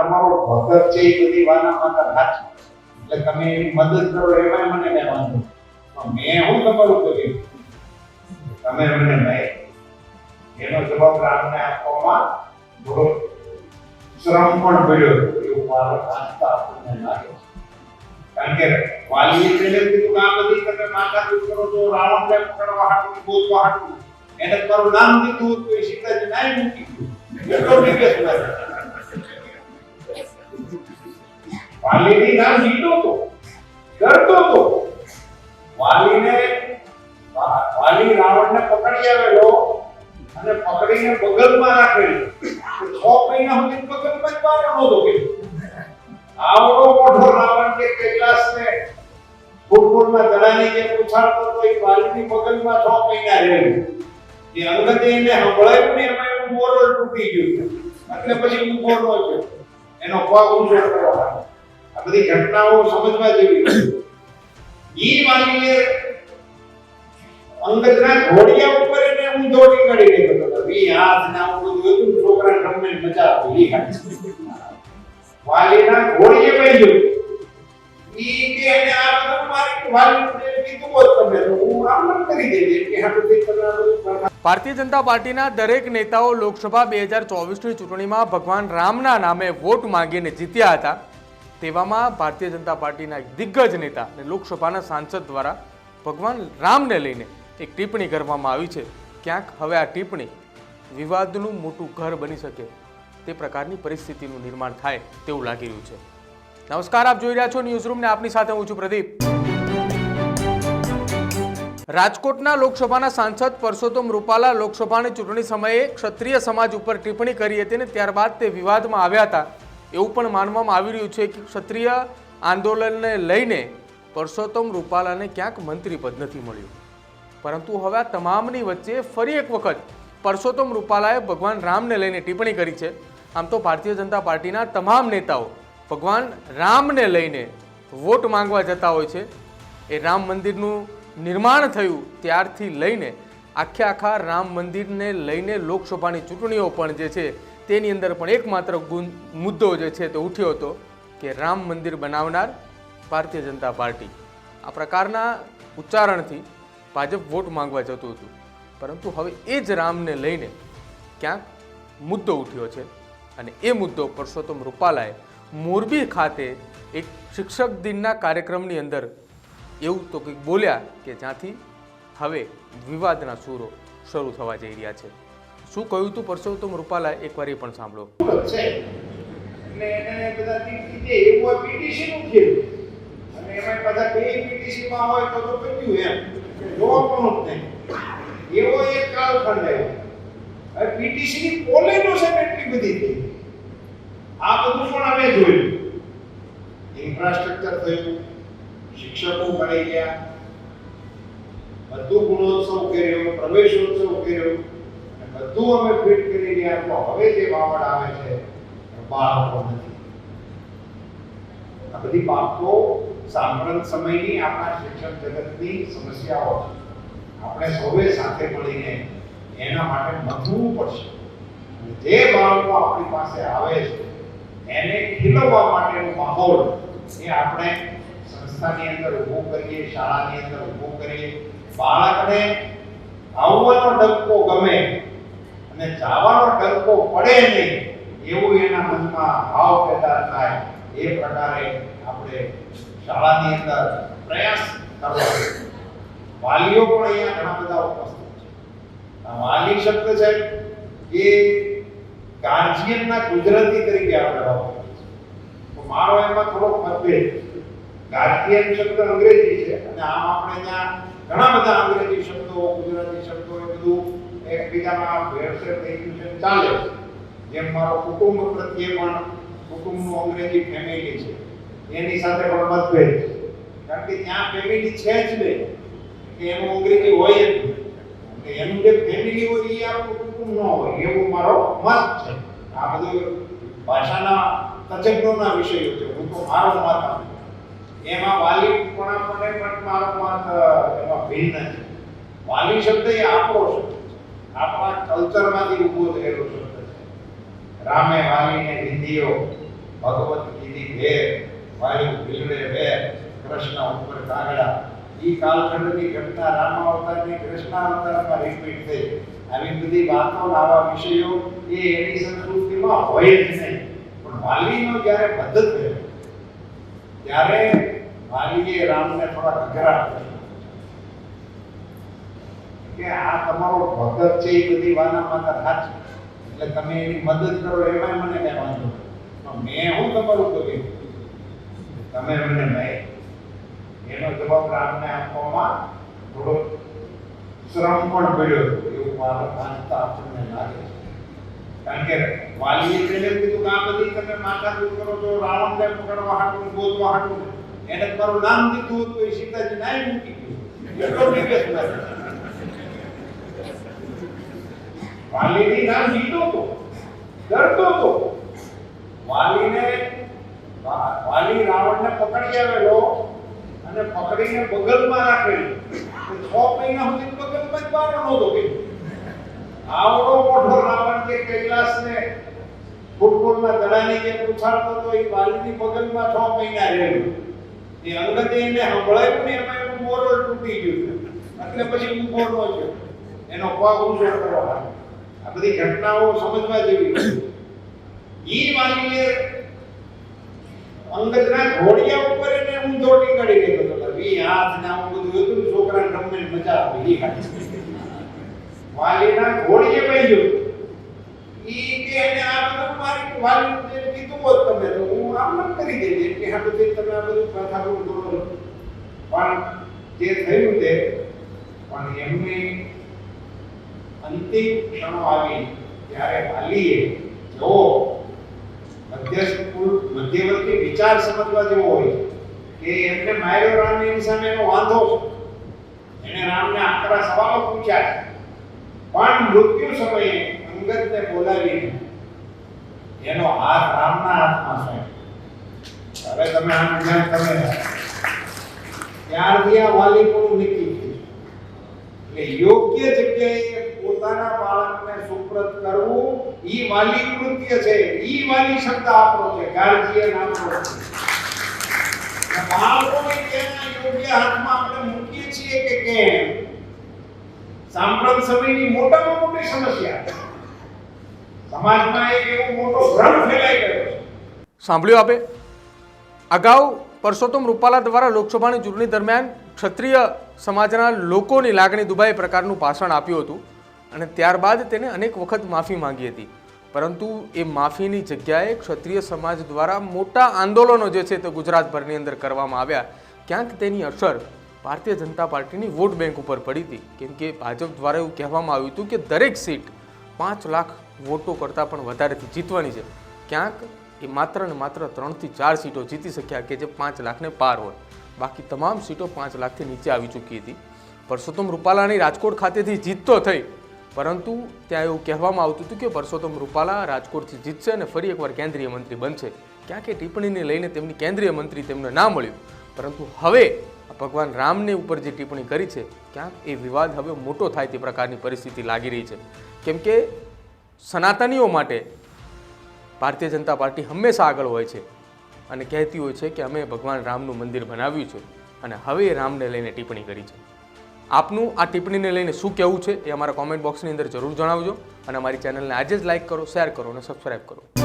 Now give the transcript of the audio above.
તમારો ભગત છે એ બધી વાના માતા સાચી, એટલે તમે એની મદદ કરો એમાં મને કઈ વાંધો નહીં. મેં હું તમારું કર્યું, તમે મને નહીં, એનો જવાબ રામને આપવામાં થોડો શ્રમ પણ પડ્યો એવું મારો આસ્થા આપણને લાગે. કારણ કે વાલીએ પહેલેથી તો આ બધી તમે માથાકૂટ કરો છો, રાવણને પકડવા હાટું, ગોતવા હાટું, એને તમારું નામ દીધું હતું એ સીતાજી નાય મૂકી ગયું. એટલો નિકેશ લાગે. વાલીની નામ લીધો તો ડરતો તો વાલી રાવણને પકડી આવેલો અને પકડીને બગલમાં રાખેલો. 6 મહિના સુધી બગલમાં જ બહાર નહોતો ગયો. આવડો મોટો રાવણ કે કૈલાસને ફૂટફૂટમાં દડાની જેમ ઉછાળતો તો એ વાલીની બગલમાં 6 મહિના રહેલો. એ અંગદે એને સંભળાયું ને એમાં એનું મોરલ તૂટી ગયું, એટલે પછી ઊભો ન થયો, એનો પગ ઊંચો કરવા. આ બધી ઘટનાઓ સમજવા જેવી છે. ઈ વાલીએ અંગદના ઘોડિયા ઉપર એને ઊંધો નીકળી ગયો હતો. ઈ હાથ ના બધું હતું, છોકરા ગમે મચાવતો ઈ હાથ. વાલીના ઘોડીએ બેઠ્યો. ઈ કે એને આ બધું મારી વાલીને કીધું હોત તમે તો હું આમ કરી દેજે કે હા બધું કરવાનું. ભારતીય જનતા પાર્ટીના દરેક નેતાઓ લોકસભા 2024ની ચૂંટણીમાં ભગવાન રામના નામે વોટ માંગીને જીત્યા હતા. તેવામાં ભારતીય જનતા પાર્ટીના એક દિગ્ગજ નેતા અને લોકસભાના સાંસદ દ્વારા ભગવાન રામને લઈને એક ટિપ્પણી કરવામાં આવી છે. ક્યાંક હવે આ ટિપ્પણી વિવાદનું મોટું ઘર બની શકે તે પ્રકારની પરિસ્થિતિનું નિર્માણ થાય તેવું લાગી રહ્યું છે. નમસ્કાર, આપ જોઈ રહ્યા છો ન્યૂઝરૂમ ને આપની સાથે હું છું પ્રદીપ. રાજકોટના લોકસભાના સાંસદ પરસોત્તમ રૂપાલા લોકસભાની ચૂંટણી સમયે ક્ષત્રિય સમાજ ઉપર ટિપ્પણી કરી હતી અને ત્યારબાદ તે વિવાદમાં આવ્યા હતા. એવું પણ માનવામાં આવી રહ્યું છે કે ક્ષત્રિય આંદોલનને લઈને પરસોત્તમ રૂપાલાને ક્યાંક મંત્રી પદ નથી મળ્યું. પરંતુ હવે આ તમામની વચ્ચે ફરી એક વખત પરસોત્તમ રૂપાલાએ ભગવાન રામને લઈને ટિપ્પણી કરી છે. આમ તો ભારતીય જનતા પાર્ટીના તમામ નેતાઓ ભગવાન રામને લઈને વોટ માંગવા જતા હોય છે. એ રામ મંદિરનું નિર્માણ થયું ત્યારથી લઈને આખા રામ મંદિરને લઈને લોકસભાની ચૂંટણીઓ પણ જે છે તેની અંદર પણ એકમાત્ર મુદ્દો જે છે તે ઉઠ્યો હતો કે રામ મંદિર બનાવનાર ભારતીય જનતા પાર્ટી. આ પ્રકારના ઉચ્ચારણથી ભાજપ વોટ માંગવા જતું હતું. પરંતુ હવે એ જ રામને લઈને ક્યાંક મુદ્દો ઉઠ્યો છે અને એ મુદ્દો પરસોત્તમ રૂપાલાએ મોરબી ખાતે એક શિક્ષક દિનના કાર્યક્રમની અંદર એવું તો કંઈક બોલ્યા કે જ્યાંથી હવે વિવાદના સૂરો શરૂ થવા જઈ રહ્યા છે. શું કહ્યું હતું પરસોત્તમ રૂપાલાએ, એકવાર એ પણ સાંભળો. એટલે એને બધા દીકરી દે એવું પીટીસી નું થયું અને એમાં બધા બે પીટીસી માં હોય તો બચ્યું એમ કે જોવાનું જ નહીં એવો એક કાલખંડ આવ્યો. હવે પીટીસી ની પોલેનોશન એટલી બધી થઈ. આ બધું પણ અમે જોયું. ઇન્ફ્રાસ્ટ્રક્ચર થયું, શિક્ષકો મળી ગયા, બધું ગુણોત્સવ કર્યો, પ્રવેશોત્સવ કર્યો, બધું અમે ફિટ કરી રહ્યા. તો હવે જે વાવડ આવે છે બાળકો નથી. આ બધી બાબતો સાંપ્રત સમયની આપણા શિક્ષણ જગતની સમસ્યાઓ છે. આપણે સૌએ સાથે મળીને એના માટે મથવું પડશે. જે બાળકો આપણી પાસે આવે છે એને ખીલવવા માટેનો માહોલ એ આપણે સંસ્થાની અંદર ઊભો કરીએ, શાળાની અંદર ઊભો કરીએ. બાળકને આવવાનો ડંકો ગમે અને જવાનો ડંકો પડે નહીં એવું એના મનમાં ભાવ પેદા થાય એ પ્રકારે આપણે શાળાની અંદર પ્રયાસ કરવો. વાલીઓ પણ અહીંયા ઘણા બધા ઉપસ્થિત છે. વાલી શબ્દ છે એ ગાર્જિયનના ગુજરાતી તરીકે આપણે વાપરીએ છીએ. તો મારો એમાં થોડો મતભેદ. ગાર્જિયન શબ્દ અંગ્રેજી છે અને આમ આપણે ત્યાં ઘણા બધા અંગ્રેજી શબ્દો, ગુજરાતી શબ્દો એ બધું એકબીજામાં ભેળસેળ થઈ ગયું છે, ચાલે છે. જેમ મારો કુટુંબ પ્રત્યે પણ કુટુંબનું અંગ્રેજી ફેમિલી છે એની સાથે પણ મતભેદ છે. કારણ કે ત્યાં ફેમિલી છે જ નહીં કે એનું અંગ્રેજી હોય જ નહીં. એનું જે ફેમિલી હોય એ આપણું કુટુંબ ન હોય એવું મારો મત છે. આ બધું ભાષાના તજજ્ઞોના વિષયો છે. હું તો મારો મત આપું. એમાં વાલી પણ મારો મત એમાં ભિન્ન છે. વાલી શબ્દ એ આપણો શબ્દ છે, આપણા કલ્ચરમાંથી ઊભો થયેલો શબ્દ છે. રામે વાલીને વિંધ્યો, ભગવત કીધી ભેર વાયુ ભીલડે વેર કૃષ્ણ ઉપર કાગડા ઈ કાલખંડની ઘટના રામાવતારની કૃષ્ણાવતારમાં રિપીટ થઈ. આવી બધી વાતો આવા વિષયો એ એની સંસ્કૃતિમાં હોય જ નહીં. પણ વાલીનો જ્યારે મદદ થયો ત્યારે વાલીએ રામને થોડા અઘરા કે આ તમારો ભગત છે એ બધી વાના માતા સાચી એટલે તમે એની મદદ કરો એમાં મને કઈ વાંધો નહીં. મેં હું તમારું કર્યું તમે મને નહીં. એનો જવાબ રામને આપવામાં થોડો શ્રમ પણ પડ્યો એવું મારા વાંચતા આપણને લાગે છે. કારણ કે વાલીએ તેને કીધું કે આ બધી તમે માથાકૂટ કરો છો રાવણને પકડવા હાટું ગોતવા હાટું એને તમારું નામ દીધું હતું એ સીતાજી નાય મૂકી ગયું એટલો દિવસ વાલીની નામ લીધો તો ડરતો તો વાલી રાવણને પકડી આવેલો અને પકડીને બગલમાં રાખેલો 6 મહિના સુધી બગલમાં જ બહાર નહોતો ગયો. આવડો મોટો રાવણ કે કૈલાસને ફૂટબોલના દડાની જેમ ઉછાળતો તો એ વાલીની બગલમાં 6 મહિના રહેલો. એ અંગતે એને સંભળાયું ને એમાં એનું મોરલ તૂટી ગયું એટલે પછી ઊભો ન થયો એનો પગ ઊંચો કરવા. આ બધી ઘટનાઓ સમજવા જેવી છે. ઈ વાલીએ અંગદના ઘોડિયા ઉપર એને ઊંધો ટીંગાડી દીધો હતો. વી હાથ ને આવું બધું હતું છોકરાને રમવાની મજા આવે ઈ ખાલી વાલીના ઘોડીએ બેસ્યો. ઈ કે એને આ બધું મારી વાલી કીધું હોત તમે તો હું આમ ન કરી દેતી કે હા બધું તમે આ બધું કથા કરો પણ જે થયું તે પણ એમની અંતિમ ક્ષણો આવી ત્યારે વાલીએ જો મધ્યવર્તી વિચાર સમજવા જેવો હોય કે એમને માર્યો રામની સામે એનો વાંધો છે. એને રામને આકરા સવાલો પૂછ્યા છે પણ મૃત્યુ સમયે અંગદને બોલાવીને એનો હાથ રામના હાથમાં છે. હવે તમે આમ ધ્યાન તમે ત્યારથી આ વાલી પણ નીકળી ગયું. એટલે યોગ્ય જગ્યાએ પોતાના બાળકને સુપ્રત કરવું ઈ વાલી કૃત્ય છે. ઈ વાલી શબ્દ આપણો છે ગાર્જિયન આપણો છે. બાળકોને તેના યોગ્ય હાથમાં આપણે મૂકીએ છીએ કે કેમ સાંપ્રત સમયની મોટામાં મોટી સમસ્યા સમાજમાં એક એવો મોટો ભ્રમ ફેલાઈ ગયો છે. સાંભળ્યું આપે અગાઉ પરસોત્તમ રૂપાલા દ્વારા લોકસભાની ચૂંટણી દરમિયાન ક્ષત્રિય સમાજના લોકોની લાગણી દુભાય પ્રકારનું ભાષણ આપ્યું હતું અને ત્યારબાદ તેને અનેક વખત માફી માંગી હતી. પરંતુ એ માફીની જગ્યાએ ક્ષત્રિય સમાજ દ્વારા મોટા આંદોલનો જે છે તે ગુજરાતભરની અંદર કરવામાં આવ્યા. ક્યાંક તેની અસર ભારતીય જનતા પાર્ટીની વોટ બેંક ઉપર પડી હતી. કેમ કે ભાજપ દ્વારા એવું કહેવામાં આવ્યું હતું કે દરેક સીટ 5 લાખ વોટો કરતાં પણ વધારેથી જીતવાની છે. ક્યાંક એ માત્ર ને માત્ર 3 થી 4 સીટો જીતી શક્યા કે જે 5 લાખને પાર હોય. બાકી તમામ સીટો 5 લાખથી નીચે આવી ચૂકી હતી. પરસોત્તમ રૂપાલાની રાજકોટ ખાતેથી જીત તો થઈ પરંતુ ત્યાં એવું કહેવામાં આવતું હતું કે પરસોત્તમ રૂપાલા રાજકોટથી જીતશે અને ફરી એકવાર કેન્દ્રીય મંત્રી બનશે. ક્યાંક એ ટિપ્પણીને લઈને તેમની કેન્દ્રીય મંત્રી તેમને ના મળ્યું. પરંતુ હવે ભગવાન રામને ઉપર જે ટિપ્પણી કરી છે ક્યાંક એ વિવાદ હવે મોટો થાય તે પ્રકારની પરિસ્થિતિ લાગી રહી છે. કેમ કે સનાતનીઓ માટે ભારતીય જનતા પાર્ટી હંમેશા આગળ હોય છે અને કહેતી હોય છે કે અમે ભગવાન રામનું મંદિર બનાવ્યું છે અને હવે રામને લઈને ટિપ્પણી કરી છે. આપનું આ ટિપ્પણીને લઈને શું કહેવું છે એ અમારા કોમેન્ટ બોક્સની અંદર જરૂર જણાવજો અને અમારી ચેનલને આજે જ લાઇક કરો, શેર કરો અને સબસ્ક્રાઇબ કરો.